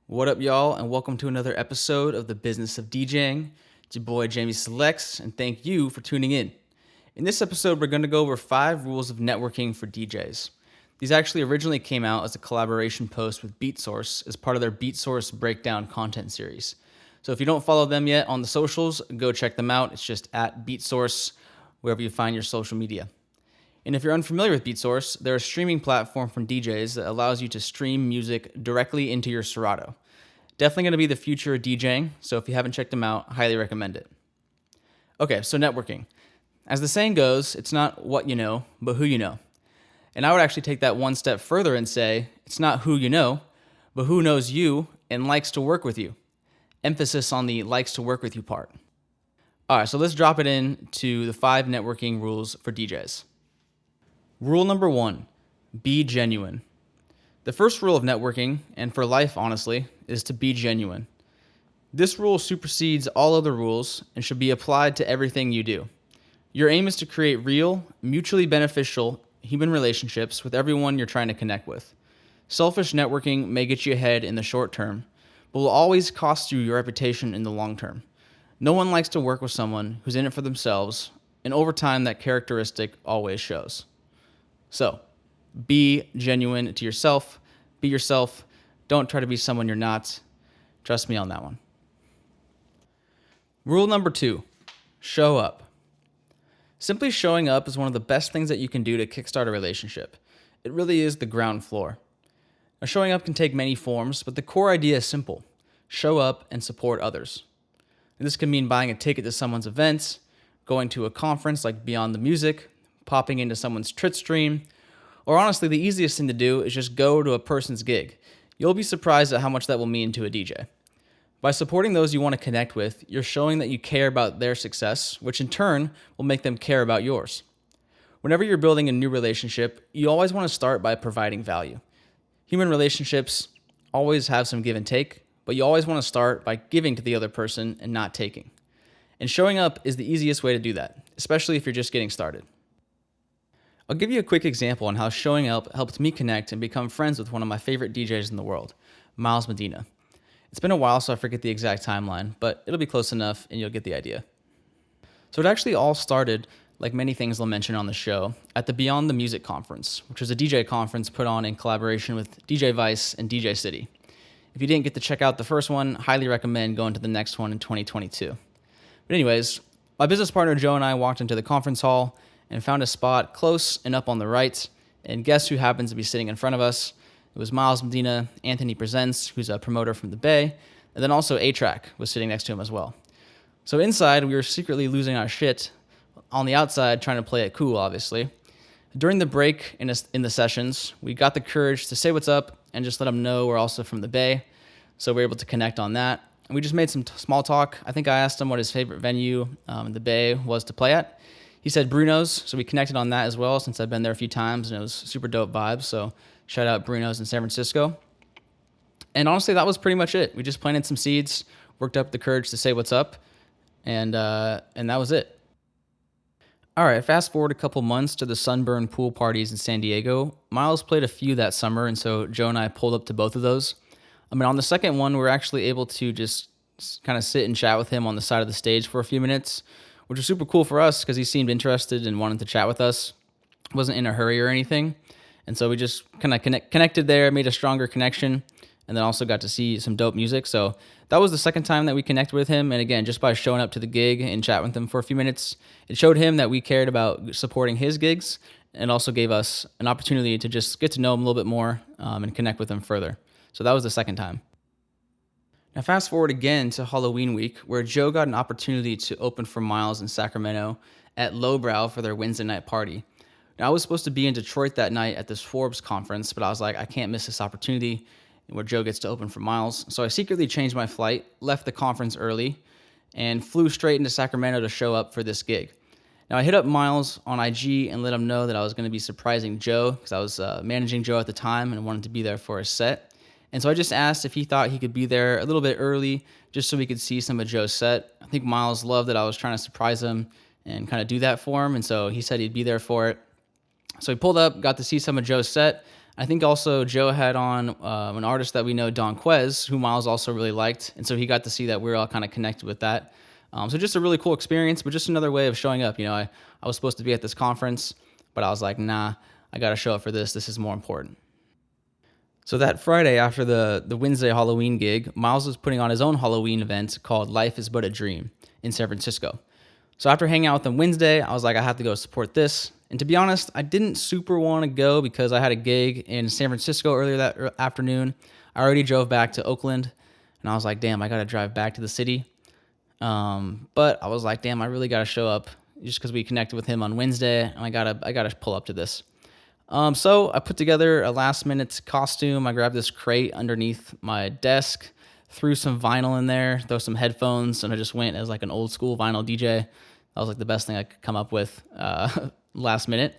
What up, y'all, and welcome to another episode of the Business of DJing. It's your boy Jamie Selects, and thank you for tuning in. In this episode, we're going to go over 5 rules of networking for DJs. These actually originally came out as a collaboration post with BeatSource as part of their BeatSource Breakdown content series. So if you don't follow them yet on the socials, go check them out. It's just at BeatSource, wherever you find your social media. And if you're unfamiliar with BeatSource, they're a streaming platform from DJs that allows you to stream music directly into your Serato. Definitely going to be the future of DJing, so if you haven't checked them out, highly recommend it. Okay, so networking. As the saying goes, it's not what you know, but who you know. And I would actually take that one step further and say, it's not who you know, but who knows you and likes to work with you. Emphasis on the likes to work with you part. All right, so let's drop it into the 5 networking rules for DJs. Rule number 1, be genuine. The first rule of networking, and for life honestly, is to be genuine. This rule supersedes all other rules and should be applied to everything you do. Your aim is to create real, mutually beneficial human relationships with everyone you're trying to connect with. Selfish networking may get you ahead in the short term, but will always cost you your reputation in the long term. No one likes to work with someone who's in it for themselves, and over time that characteristic always shows. So, be genuine to yourself, be yourself, don't try to be someone you're not. Trust me on that one. Rule number 2, show up. Simply showing up is one of the best things that you can do to kickstart a relationship. It really is the ground floor. Now, showing up can take many forms, but the core idea is simple. Show up and support others. And this can mean buying a ticket to someone's events, going to a conference like Beyond the Music, popping into someone's Twitch stream, or honestly, the easiest thing to do is just go to a person's gig. You'll be surprised at how much that will mean to a DJ. By supporting those you want to connect with, you're showing that you care about their success, which in turn will make them care about yours. Whenever you're building a new relationship, you always want to start by providing value. Human relationships always have some give and take, but you always want to start by giving to the other person and not taking. And showing up is the easiest way to do that, especially if you're just getting started. I'll give you a quick example on how showing up helped me connect and become friends with one of my favorite DJs in the world, Medina. It's been a while, so I forget the exact timeline, but it'll be close enough and you'll get the idea. So it actually all started, like many things I'll mention on the show, at the Beyond the Music conference, which was a DJ conference put on in collaboration with DJ Vice and DJ City. If you didn't get to check out the first one, highly recommend going to the next one in 2022. But anyways, my business partner Joe and I walked into the conference hall and found a spot close and up on the right, and guess who happens to be sitting in front of us? It was Medina, Anthony Presents, who's a promoter from the Bay, and then also A-Track was sitting next to him as well. So inside, we were secretly losing our shit. On the outside, trying to play it cool, obviously. During the break in the sessions, we got the courage to say what's up and just let them know we're also from the Bay, so we were able to connect on that. And we just made some small talk. I think I asked him what his favorite venue in the Bay was to play at. He said Bruno's, so we connected on that as well since I've been there a few times and it was super dope vibes. So shout out Bruno's in San Francisco. And honestly, that was pretty much it. We just planted some seeds, worked up the courage to say what's up, and that was it. All right, fast forward a couple months to the Sunburn pool parties in San Diego. Miles played a few that summer, and so Joe and I pulled up to both of those. I mean, on the second one, we were actually able to just kind of sit and chat with him on the side of the stage for a few minutes, which was super cool for us because he seemed interested and wanted to chat with us. Wasn't in a hurry or anything. And so we just kind of connected there, made a stronger connection, and then also got to see some dope music. So that was the second time that we connected with him. And again, just by showing up to the gig and chatting with him for a few minutes, it showed him that we cared about supporting his gigs and also gave us an opportunity to just get to know him a little bit more and connect with him further. So that was the second time. Now fast forward again to Halloween week, where Joe got an opportunity to open for Miles in Sacramento at Lowbrow for their Wednesday night party. Now I was supposed to be in Detroit that night at this Forbes conference, but I was like, I can't miss this opportunity where Joe gets to open for Miles. So I secretly changed my flight, left the conference early, and flew straight into Sacramento to show up for this gig. Now I hit up Miles on IG and let him know that I was going to be surprising Joe because I was managing Joe at the time and wanted to be there for his set. And so I just asked if he thought he could be there a little bit early just so we could see some of Joe's set. I think Miles loved that I was trying to surprise him and kind of do that for him, and so he said he'd be there for it. So he pulled up, got to see some of Joe's set. I think also Joe had on an artist that we know, Don Quez, who Miles also really liked. And so he got to see that we were all kind of connected with that. So just a really cool experience, but just another way of showing up. I was supposed to be at this conference, but I was like, nah, I got to show up for this. This is more important. So that Friday after the Wednesday Halloween gig, Miles was putting on his own Halloween event called Life is But a Dream in San Francisco. So after hanging out with him Wednesday, I was like, I have to go support this. And to be honest, I didn't super want to go because I had a gig in San Francisco earlier that afternoon. I already drove back to Oakland, and I was like, damn, I got to drive back to the city. But I was like, damn, I really got to show up just because we connected with him on Wednesday, and I gotta pull up to this. So I put together a last minute costume. I grabbed this crate underneath my desk, threw some vinyl in there, throw some headphones, and I just went as like an old school vinyl DJ. That was like the best thing I could come up with last minute.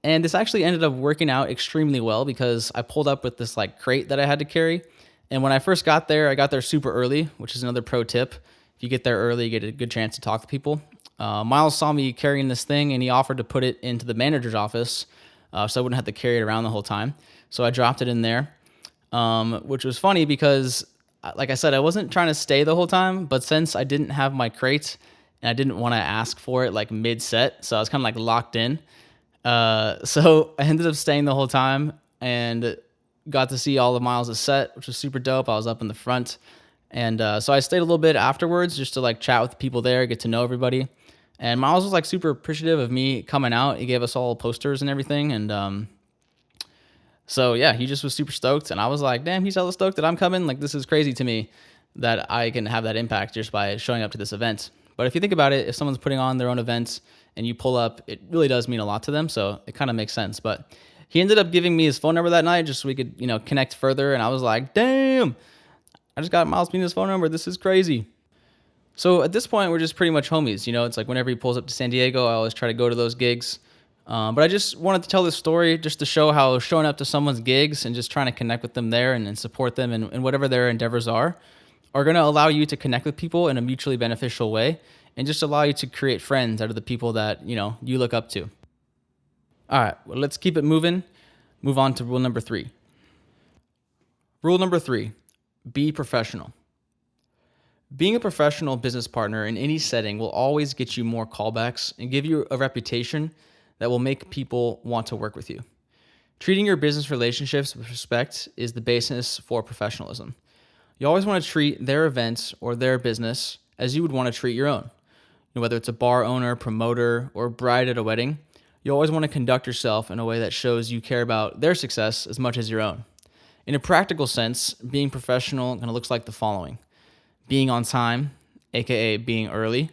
And this actually ended up working out extremely well because I pulled up with this like crate that I had to carry. And when I first got there, I got there super early, which is another pro tip. If you get there early, you get a good chance to talk to people. Miles saw me carrying this thing and he offered to put it into the manager's office so I wouldn't have to carry it around the whole time. So I dropped it in there, which was funny because, like I said, I wasn't trying to stay the whole time, but since I didn't have my crate and I didn't want to ask for it like mid-set, so I was kind of like locked in. So I ended up staying the whole time and got to see all of Miles' set, which was super dope. I was up in the front. And so I stayed a little bit afterwards just to like chat with the people there, get to know everybody. And Miles was like super appreciative of me coming out. He gave us all posters and everything. And so yeah, he just was super stoked. And I was like, damn, he's hella stoked that I'm coming. Like, this is crazy to me that I can have that impact just by showing up to this event. But if you think about it, if someone's putting on their own event and you pull up, it really does mean a lot to them. So it kind of makes sense. But he ended up giving me his phone number that night just so we could, connect further. And I was like, damn, I just got Miles Medina's phone number. This is crazy. So at this point, we're just pretty much homies. It's like whenever he pulls up to San Diego, I always try to go to those gigs. But I just wanted to tell this story just to show how showing up to someone's gigs and just trying to connect with them there and support them in whatever their endeavors are going to allow you to connect with people in a mutually beneficial way and just allow you to create friends out of the people that, you look up to. All right, well, let's keep it moving. Move on to rule number 3. Rule number 3, be professional. Being a professional business partner in any setting will always get you more callbacks and give you a reputation that will make people want to work with you. Treating your business relationships with respect is the basis for professionalism. You always want to treat their events or their business as you would want to treat your own. Whether it's a bar owner, promoter, or bride at a wedding, you always want to conduct yourself in a way that shows you care about their success as much as your own. In a practical sense, being professional kind of looks like the following. Being on time, aka being early,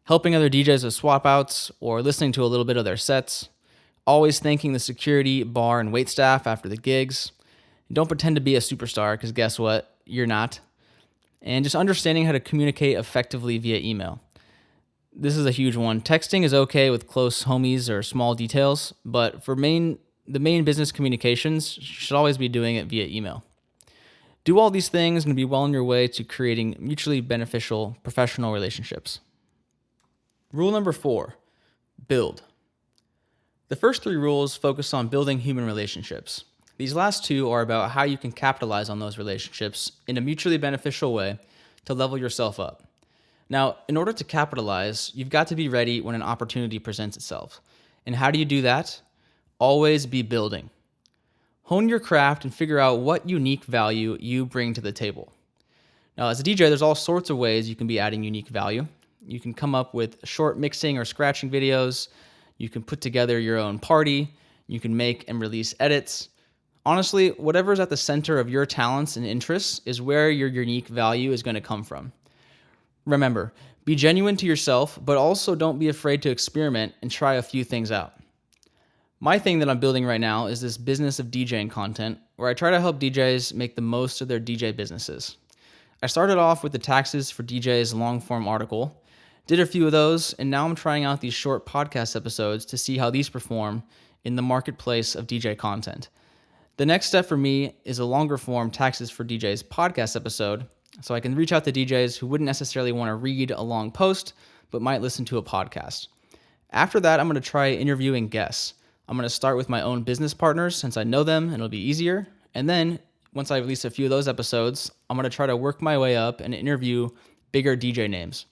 helping other DJs with swap outs or listening to a little bit of their sets, always thanking the security, bar, and wait staff after the gigs. Don't pretend to be a superstar because guess what? You're not. And just understanding how to communicate effectively via email. This is a huge one. Texting is okay with close homies or small details, but for the main business communications, you should always be doing it via email. Do all these things and be well on your way to creating mutually beneficial professional relationships. Rule number 4, build. The first 3 rules focus on building human relationships. These last 2 are about how you can capitalize on those relationships in a mutually beneficial way to level yourself up. Now, in order to capitalize, you've got to be ready when an opportunity presents itself. And how do you do that? Always be building. Hone your craft and figure out what unique value you bring to the table. Now, as a DJ, there's all sorts of ways you can be adding unique value. You can come up with short mixing or scratching videos. You can put together your own party. You can make and release edits. Honestly, whatever's at the center of your talents and interests is where your unique value is going to come from. Remember, be genuine to yourself, but also don't be afraid to experiment and try a few things out. My thing that I'm building right now is this business of DJing content where I try to help DJs make the most of their DJ businesses. I started off with the Taxes for DJs long-form article, did a few of those, and now I'm trying out these short podcast episodes to see how these perform in the marketplace of DJ content. The next step for me is a longer-form Taxes for DJs podcast episode so I can reach out to DJs who wouldn't necessarily want to read a long post but might listen to a podcast. After that, I'm going to try interviewing guests. I'm going to start with my own business partners since I know them and it'll be easier. And then once I release a few of those episodes, I'm going to try to work my way up and interview bigger DJ names.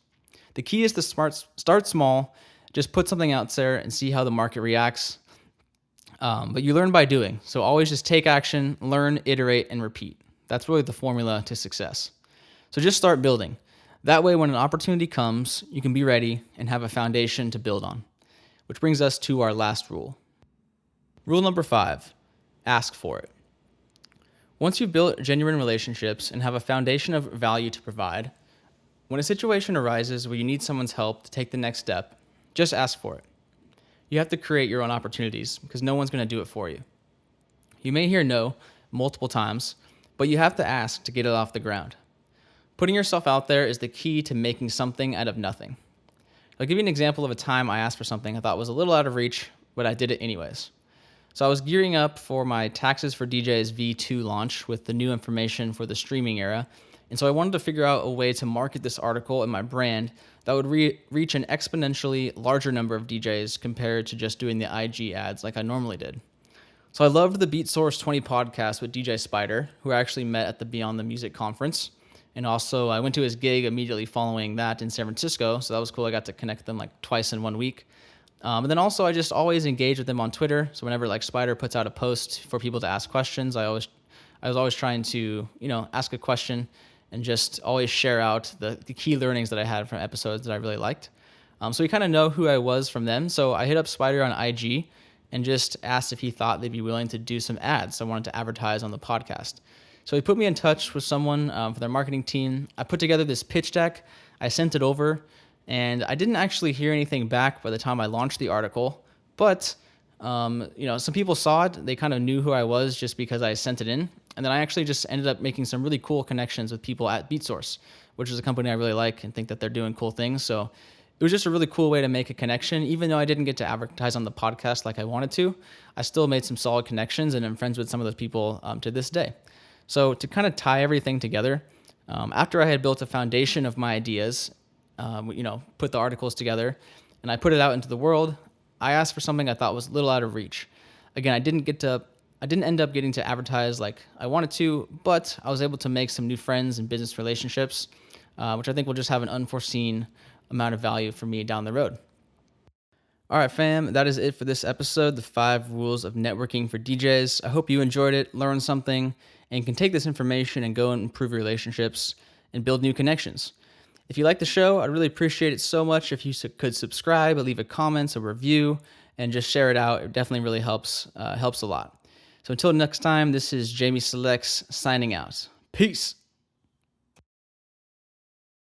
The key is to start small, just put something out there and see how the market reacts. But you learn by doing. So always just take action, learn, iterate, and repeat. That's really the formula to success. So just start building. That way, when an opportunity comes, you can be ready and have a foundation to build on. Which brings us to our last rule. Rule number 5, ask for it. Once you've built genuine relationships and have a foundation of value to provide, when a situation arises where you need someone's help to take the next step, just ask for it. You have to create your own opportunities because no one's going to do it for you. You may hear no multiple times, but you have to ask to get it off the ground. Putting yourself out there is the key to making something out of nothing. I'll give you an example of a time I asked for something I thought was a little out of reach, but I did it anyways. So I was gearing up for my Taxes for DJs V2 launch with the new information for the streaming era. And so I wanted to figure out a way to market this article and my brand that would reach an exponentially larger number of DJs compared to just doing the IG ads like I normally did. So I loved the Beat Source 20 podcast with DJ Spider, who I actually met at the Beyond the Music conference. And also I went to his gig immediately following that in San Francisco. So that was cool. I got to connect with them like twice in 1 week. And then also I just always engage with them on Twitter. So whenever like Spider puts out a post for people to ask questions, I was always trying to, ask a question and just always share out the key learnings that I had from episodes that I really liked. So we kind of know who I was from them. So I hit up Spider on IG and just asked if he thought they'd be willing to do some ads. So I wanted to advertise on the podcast. So he put me in touch with someone for their marketing team. I put together this pitch deck. I sent it over, and I didn't actually hear anything back by the time I launched the article. But some people saw it. They kind of knew who I was just because I sent it in. And then I actually just ended up making some really cool connections with people at BeatSource, which is a company I really like and think that they're doing cool things. So it was just a really cool way to make a connection. Even though I didn't get to advertise on the podcast like I wanted to, I still made some solid connections and I'm friends with some of those people to this day. So to kind of tie everything together, after I had built a foundation of my ideas, put the articles together, and I put it out into the world, I asked for something I thought was a little out of reach. Again, I didn't end up getting to advertise like I wanted to, but I was able to make some new friends and business relationships, which I think will just have an unforeseen amount of value for me down the road. All right, fam, that is it for this episode, the 5 rules of networking for DJs. I hope you enjoyed it, learned something, and can take this information and go and improve your relationships and build new connections. If you like the show, I'd really appreciate it so much if you could subscribe, leave a comment, a review, and just share it out. It definitely really helps a lot. So until next time, this is Jamie Selects signing out. Peace.